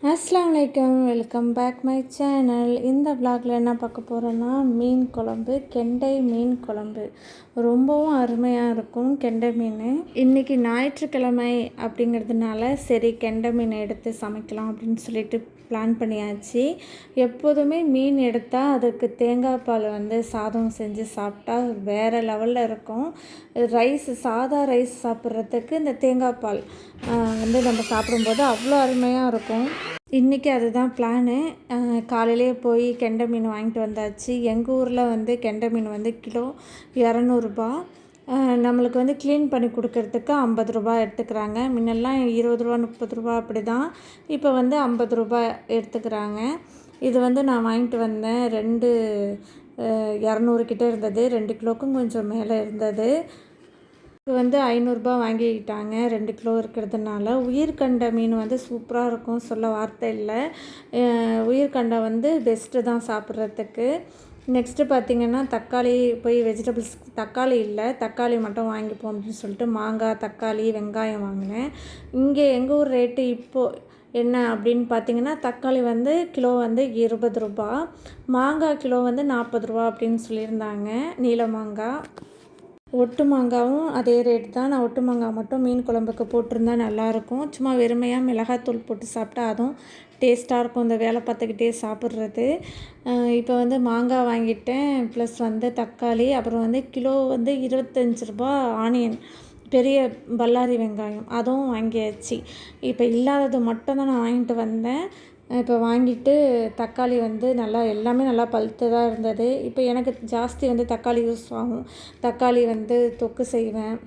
அஸ்ஸலாமு அலைக்கும், welcome back my channel. இந்த விளாகில் என்ன பார்க்க போகிறோன்னா, மீன் குழம்பு, கெண்டை மீன் குழம்பு. ரொம்பவும் அருமையாக இருக்கும் கெண்டை மீன். இன்றைக்கி ஞாயிற்றுக்கிழமை அப்படிங்கிறதுனால சரி கெண்டை மீன் எடுத்து சமைக்கலாம் அப்படின்னு சொல்லிட்டு பிளான் பண்ணியாச்சு. எப்போதுமே மீன் எடுத்தால் அதுக்கு தேங்காய் பால் சாதம் செஞ்சு சாப்பிட்டா வேறு லெவலில் இருக்கும். சாதா ரைஸ் சாப்பிட்றதுக்கு இந்த தேங்காய் பால் நம்ம சாப்பிடும்போது அவ்வளோ அருமையாக இருக்கும். இன்றைக்கி அதுதான் பிளானு. காலையிலே போய் கெண்டை மீன் வாங்கிட்டு வந்தாச்சு. எங்கள் ஊரில் கெண்டை மீன் கிலோ 200 ரூபா. நம்மளுக்கு க்ளீன் பண்ணி கொடுக்கறதுக்கு 50 ரூபா எடுத்துக்கிறாங்க. முன்னெல்லாம் 20 ரூபா 30 ரூபா அப்படி தான். இப்போ 50 ரூபா எடுத்துக்கிறாங்க. இது நான் வாங்கிட்டு வந்தேன். 200 கிட்டே இருந்தது. 2 கிலோக்கும் கொஞ்சம் மேலே இருந்தது. இப்போ 500 வாங்கிக்கிட்டாங்க 2 கிலோ இருக்கிறதுனால. உயிர்கண்ட மீன் சூப்பராக இருக்கும், சொல்ல வார்த்தை இல்லை. உயிர்கண்டை பெஸ்ட்டு தான் சாப்பிட்றதுக்கு. நெக்ஸ்ட்டு பார்த்திங்கன்னா தக்காளி போய் வெஜிடபிள்ஸ் தக்காளி இல்லை, தக்காளி மட்டும் வாங்கிப்போம் அப்படின்னு சொல்லிட்டு மாங்காய், தக்காளி, வெங்காயம் வாங்கினேன். இங்கே எங்கள் ஊர் ரேட்டு இப்போது என்ன அப்படின்னு பார்த்திங்கன்னா, தக்காளி கிலோ 20 ரூபா, மாங்காய் கிலோ 40 ரூபா அப்படின்னு சொல்லியிருந்தாங்க. நீல மாங்காய், ஒட்டு மாங்காயும் அதே ரேட் தான். நான் ஒட்டு மாங்காய் மட்டும் மீன் குழம்புக்கு போட்டிருந்தா நல்லாயிருக்கும். சும்மா வெறுமையாக மிளகாத்தூள் போட்டு சாப்பிட்டா அதுவும் டேஸ்ட்டாக இருக்கும், இந்த வேலை பார்த்துக்கிட்டே சாப்பிட்றது. இப்போ மாங்காய் வாங்கிட்டேன், ப்ளஸ் தக்காளி, அப்புறம் கிலோ 25 ரூபா ஆனியன், பெரிய பல்லாரி வெங்காயம் அதுவும் வாங்கியாச்சு. இப்போ இல்லாதது மட்டும் தான் நான் வாங்கிட்டு வந்தேன். இப்போ வாங்கிட்டு தக்காளி நல்லா எல்லாமே நல்லா பழுத்ததாக இருந்தது. இப்போ எனக்கு ஜாஸ்தி தக்காளி யூஸ் ஆகும். தக்காளி தொக்கு செய்வேன்,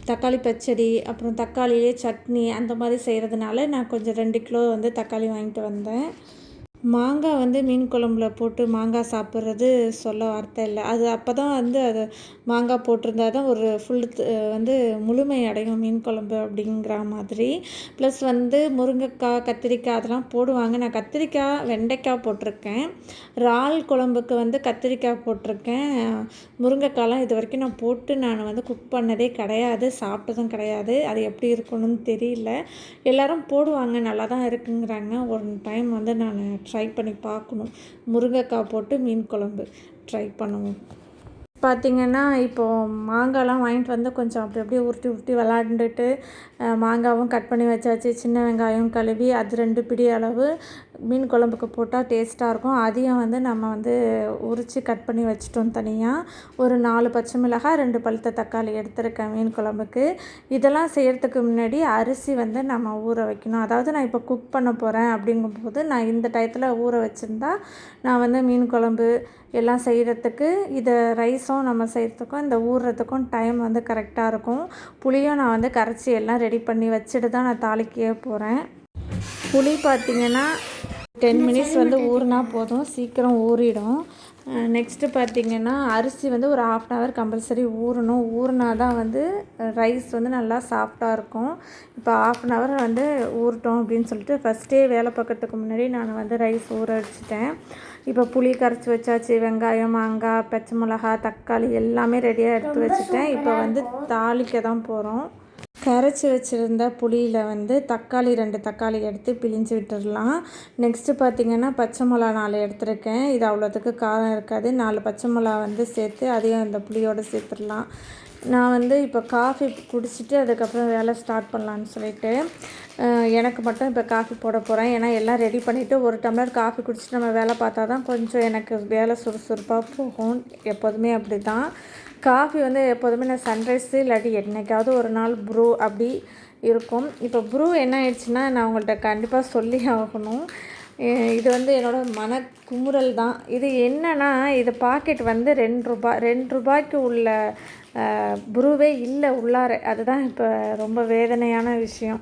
தக்காளி பச்சடி, அப்புறம் தக்காளியிலே சட்னி அந்த மாதிரி செய்கிறதுனால நான் கொஞ்சம் 2 கிலோ தக்காளி வாங்கிட்டு வந்தேன். மாங்காய் மீன் குழம்புல போட்டு மாங்காய் சாப்பிட்றது சொல்ல வார்த்தை இல்லை. அது அப்போ தான் அது மாங்காய் போட்டிருந்தா தான் ஒரு ஃபுல் முழுமை அடையும் மீன் குழம்பு அப்படிங்கிற மாதிரி. ப்ளஸ் முருங்கைக்காய், கத்திரிக்காய் அதெல்லாம் போடுவாங்க. நான் கத்திரிக்காய், வெண்டைக்காய் போட்டிருக்கேன். இறால் குழம்புக்கு கத்திரிக்காய் போட்டிருக்கேன். முருங்கைக்காயெலாம் இது வரைக்கும் நான் போட்டு நான் குக் பண்ணதே கிடையாது, சாப்பிட்டதும் கிடையாது. அது எப்படி இருக்கணும்னு தெரியல. எல்லோரும் போடுவாங்க, நல்லா தான் இருக்குங்கிறாங்க. ஒரு டைம் நான் ட்ரை பண்ணி பார்க்கணும். முருங்கைக்காய் போட்டு மீன் குழம்பு ட்ரை பண்ணுவோம். பார்த்திங்கன்னா இப்போது மாங்காய்லாம் வாங்கிட்டு கொஞ்சம் அப்படி அப்படியே உருட்டி விளாண்டுட்டு மாங்காவும் கட் பண்ணி வச்சாச்சு. சின்ன வெங்காயம் கழுவி அது 2 பிடி அளவு மீன் குழம்புக்கு போட்டால் டேஸ்ட்டாக இருக்கும். அதையும் நம்ம உரித்து கட் பண்ணி வச்சிட்டோம் தனியாக. ஒரு 4 பச்சை மிளகாய், 2 பழுத்த தக்காளி எடுத்துருக்கேன் மீன் குழம்புக்கு. இதெல்லாம் செய்கிறதுக்கு முன்னாடி அரிசி நம்ம ஊற வைக்கணும். அதாவது நான் இப்போ குக் பண்ண போகிறேன் அப்படிங்கும்போது நான் இந்த டயத்தில் ஊற வச்சுருந்தா நான் மீன் குழம்பு எல்லாம் செய்கிறதுக்கு, இதை ரைஸும் நம்ம செய்கிறதுக்கும் இந்த ஊறுறதுக்கும் டைம் கரெக்டாக இருக்கும். புளியும் நான் கரைச்சி எல்லாம் ரெடி பண்ணி வச்சுட்டு தான் நான் தாளிக்கவே போகிறேன். புளி பார்த்திங்கன்னா 10 மினிட்ஸ் ஊறினா போதும், சீக்கிரம் ஊறிடும். நெக்ஸ்ட்டு பார்த்திங்கன்னா அரிசி ஒரு 1/2 hour கம்பல்சரி ஊறணும். ஊறினா தான் ரைஸ் நல்லா சாஃப்டாக இருக்கும். இப்போ 1/2 hour ஊறட்டும் அப்படின்னு சொல்லிட்டு ஃபஸ்ட்டே வேலை பார்க்கறதுக்கு முன்னாடி நான் ரைஸ் ஊற வச்சுட்டேன். இப்போ புளி கரைச்சி வச்சாச்சு, வெங்காயம், மாங்காய், பச்சை மிளகாய், தக்காளி எல்லாமே ரெடியாக எடுத்து வச்சுட்டேன். இப்போ தாளிக்க தான் போகிறோம். கரைச்சி வச்சுருந்த புளியில் தக்காளி 2 தக்காளி எடுத்து பிழிஞ்சு விட்டுடலாம். நெக்ஸ்ட்டு பார்த்திங்கன்னா பச்சை மிளகா 4 எடுத்துருக்கேன். இது அவ்வளோத்துக்கு காரம் இருக்காது. 4 பச்சை மிளகா சேர்த்து அதையும் அந்த புளியோடு சேர்த்துடலாம். நான் இப்போ காஃபி குடிச்சிட்டு அதுக்கப்புறம் வேலை ஸ்டார்ட் பண்ணலான்னு சொல்லிட்டு எனக்கு மட்டும் இப்போ காஃபி போட போகிறேன். ஏன்னா எல்லாம் ரெடி பண்ணிவிட்டு ஒரு டம்ளர் காஃபி குடிச்சிட்டு நம்ம வேலை பார்த்தா தான் கொஞ்சம் எனக்கு வேலை சுறுசுறுப்பாக போகும். எப்போதுமே அப்படி தான். காஃபி எப்போதுமே நான் சன்ரைஸு இல்லாட்டி என்றைக்காவது ஒரு நாள் ப்ரூ அப்படி இருக்கும். இப்போ ப்ரூ என்ன ஆயிடுச்சுன்னா நான் உங்கள்கிட்ட கண்டிப்பாக சொல்லி ஆகணும். இது என்னோடய மன குமுறல் தான். இது என்னென்னா, இது பாக்கெட் 2 ரூபா, 2 ரூபாய்க்கு உள்ள ப்ரூவே இல்லை உள்ளார. அதுதான் இப்போ ரொம்ப வேதனையான விஷயம்.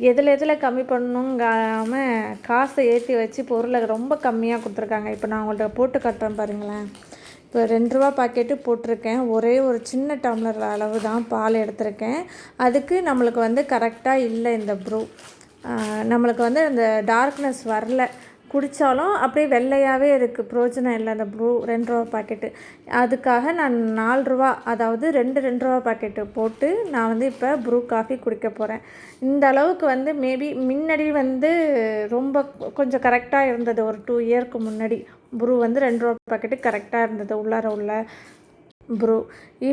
எதில் கம்மி பண்ணணுங்காமல் காசை ஏற்றி வச்சு பொருளை ரொம்ப கம்மியாக கொடுத்துருக்காங்க. இப்போ நான் உங்கள்கிட்ட போட்டு காட்டுறேன் பாருங்களேன். இப்போ 2 ரூபா பாக்கெட்டு போட்டிருக்கேன். ஒரே ஒரு சின்ன டம்ளர் அளவு தான் பால் எடுத்திருக்கேன். அதுக்கு நம்மளுக்கு கரெக்டாக இல்லை இந்த ப்ரூ. நம்மளுக்கு அந்த டார்க்னஸ் வரல. குடித்தாலும் அப்படியே வெள்ளையாகவே இருக்குது, பிரயோஜனம் இல்லை அந்த ப்ரூ 2 ரூபா பாக்கெட்டு. அதுக்காக நான் 4 ரூபா, அதாவது 2 ரூபா பாக்கெட்டு போட்டு நான் வந்து இப்போ ப்ரூ காஃபி குடிக்க போகிறேன். இந்த அளவுக்கு வந்து மேபி முன்னாடி வந்து ரொம்ப கொஞ்சம் கரெக்டாக இருந்தது. ஒரு 2 இயர்க்கு முன்னாடி ப்ரூ வந்து 2 ரூபா பாக்கெட்டு கரெக்டாக இருந்தது உள்ளார உள்ள ப்ரூ.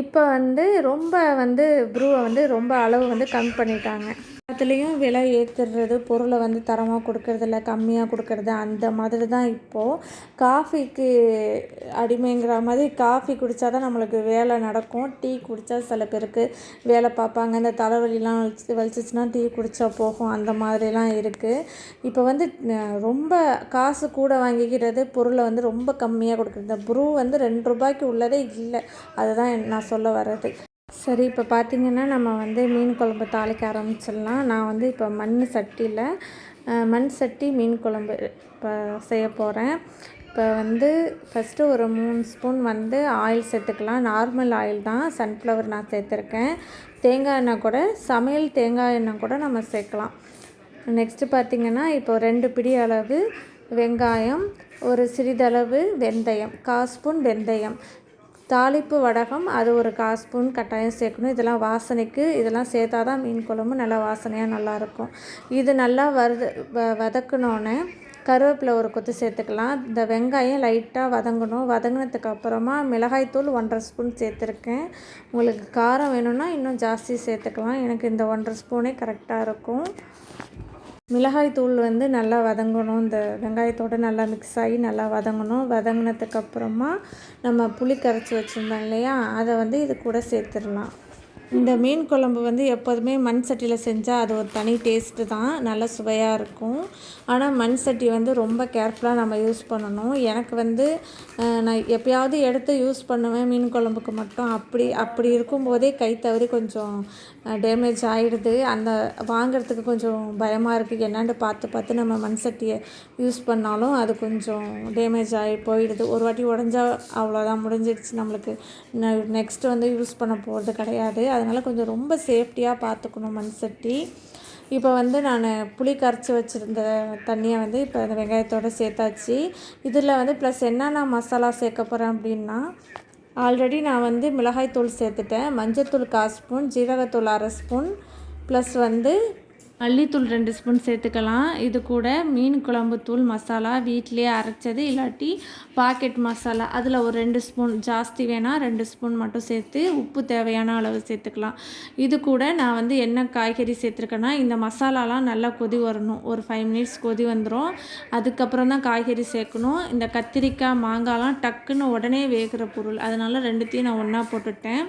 இப்போ வந்து ரொம்ப வந்து ப்ரூவை வந்து ரொம்ப அளவு வந்து கம்மி பண்ணிட்டாங்க. அதுலேயும் விலை ஏற்றுறது, பொருளை வந்து தரமாக கொடுக்கறதில்ல, கம்மியாக கொடுக்கறது, அந்த மாதிரி தான் இப்போது. காஃபிக்கு அடிமைங்கிற மாதிரி காஃபி குடித்தா தான் நம்மளுக்கு வேலை நடக்கும். டீ குடித்தா சில பேருக்கு வேலை பார்ப்பாங்க, இந்த தலைவலிலாம் வலிச்சிச்சின்னா டீ குடித்தா போகும், அந்த மாதிரிலாம் இருக்குது. இப்போ வந்து ரொம்ப காசு கூட வாங்கிக்கிறது, பொருளை வந்து ரொம்ப கம்மியாக கொடுக்குறது. இந்த ப்ரூ வந்து 2 ரூபாய்க்கு உள்ளதே இல்லை, அதுதான் நான் சொல்ல வர்றது. சரி, இப்போ பார்த்திங்கன்னா நம்ம வந்து மீன் குழம்பு தாளிக்க ஆரம்பிச்சிடலாம். நான் வந்து இப்போ மண் சட்டி மீன் குழம்பு இப்போ செய்ய போகிறேன். இப்போ வந்து ஃபஸ்ட்டு ஒரு 3 ஸ்பூன் வந்து ஆயில் சேர்த்துக்கலாம். நார்மல் ஆயில் தான், சன்ஃப்ளவர் நான் சேர்த்துருக்கேன். தேங்காய் எண்ணெய் கூட, சமையல் தேங்காய் எண்ணெய் கூட நம்ம சேர்க்கலாம். நெக்ஸ்ட்டு பார்த்திங்கன்னா இப்போ 2 பிடி அளவு வெங்காயம், ஒரு சிறிதளவு வெந்தயம், 1/4 ஸ்பூன் வெந்தயம், தாளிப்பு வடகம் அது ஒரு 1/4 ஸ்பூன் கட்டாயம் சேர்க்கணும். இதெல்லாம் வாசனைக்கு, இதெல்லாம் சேர்த்தா தான் மீன் குழம்பு நல்லா வாசனையாக நல்லாயிருக்கும். இது நல்லா வதக்கினோன்னே கருவேப்பிலை ஒரு கொத்து சேர்த்துக்கலாம். இந்த வெங்காயம் லைட்டாக வதங்கணும். வதங்கினதுக்கு அப்புறமா மிளகாய்த்தூள் 1/2 ஸ்பூன் சேர்த்துருக்கேன். உங்களுக்கு காரம் வேணும்னா இன்னும் ஜாஸ்தி சேர்த்துக்கலாம். எனக்கு இந்த 1/2 ஸ்பூனே கரெக்டாக இருக்கும். மிளகாய் தூள் வந்து நல்லா வதங்கணும். இந்த வெங்காயத்தோடு நல்லா மிக்ஸ் ஆகி நல்லா வதங்கணும். வதங்கினதுக்கப்புறமா நம்ம புளி கரைச்சி வச்சுருந்தோம் இல்லையா, அதை வந்து இது கூட சேர்த்துடலாம். இந்த மீன் குழம்பு வந்து எப்போதுமே மண் சட்டியில் செஞ்சால் அது ஒரு தனி டேஸ்ட்டு தான், நல்ல சுவையாக இருக்கும். ஆனால் மண் சட்டி வந்து ரொம்ப கேர்ஃபுல்லாக நம்ம யூஸ் பண்ணணும். எனக்கு வந்து நான் எப்போயாவது எடுத்து யூஸ் பண்ணுவேன் மீன் குழம்புக்கு மட்டும். அப்படி இருக்கும்போதே கை தவறி கொஞ்சம் டேமேஜ் ஆகிடுது. அந்த வாங்கிறதுக்கு கொஞ்சம் பயமாக இருக்குது. என்னான்னு பார்த்து நம்ம மண் சட்டியை யூஸ் பண்ணாலும் அது கொஞ்சம் டேமேஜ் ஆகி போயிடுது. ஒரு வாட்டி உடஞ்சா அவ்வளோதான், முடிஞ்சிடுச்சு. நம்மளுக்கு நெக்ஸ்ட்டு வந்து யூஸ் பண்ண போகிறது கிடையாது. அதனால் கொஞ்சம் ரொம்ப சேஃப்டியாக பார்த்துக்கணும் மண் சட்டி. இப்போ வந்து நான் புளி கரைச்சி வச்சுருந்த தண்ணியை வந்து இப்போ அந்த வெங்காயத்தோடு சேர்த்தாச்சு. இதில் வந்து ப்ளஸ் என்னென்ன மசாலா சேர்க்க போகிறேன் அப்படின்னா, ஆல்ரெடி நான் வந்து மிளகாய்த்தூள் சேர்த்துட்டேன், மஞ்சள்தூள் 1/4 ஸ்பூன், ஜீரகத்தூள் 1/2 ஸ்பூன், ப்ளஸ் வந்து மல்லித்தூள் 2 ஸ்பூன் சேர்த்துக்கலாம். இது கூட மீன் குழம்பு தூள் மசாலா வீட்டிலே அரைச்சது, இல்லாட்டி பாக்கெட் மசாலா, அதில் ஒரு 2 ஸ்பூன், ஜாஸ்தி வேணால் 2 ஸ்பூன் மட்டும் சேர்த்து உப்பு தேவையான அளவு சேர்த்துக்கலாம். இது கூட நான் வந்து என்ன காய்கறி சேர்த்துருக்கேன்னா, இந்த மசாலாலாம் நல்லா கொதி வரணும். ஒரு 5 மினிட்ஸ் கொதி வந்துடும். அதுக்கப்புறம் தான் காய்கறி சேர்க்கணும். இந்த கத்திரிக்காய், மாங்காய்லாம் டக்குன்னு உடனே வேகிற பொருள், அதனால் 2த்தையும் நான் ஒன்றா போட்டுட்டேன்.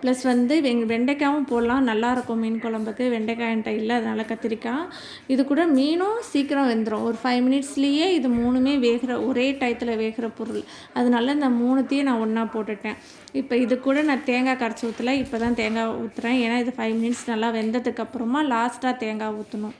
ப்ளஸ் வந்து வெண்டைக்காயும் போடலாம், நல்லாயிருக்கும் மீன் குழம்புக்கு. வெண்டைக்காய் என்கிட்ட இல்லை, அதனால் கத்திரிக்காய். இது கூட மீனும் சீக்கிரம் வெந்துடும். ஒரு 5 மினிட்ஸ்லேயே இது 3மே வேகிற, ஒரே டயத்தில் வேகிற பொருள். அதனால இந்த 3த்தையும் நான் ஒன்றா போட்டுட்டேன். இப்போ இது கூட நான் தேங்காய் கரைச்சி ஊற்றலை, இப்போ தான் தேங்காய் ஊற்றுறேன். ஏன்னா இது 5 மினிட்ஸ் நல்லா வெந்ததுக்கப்புறமா லாஸ்ட்டாக தேங்காய் ஊற்றணும்.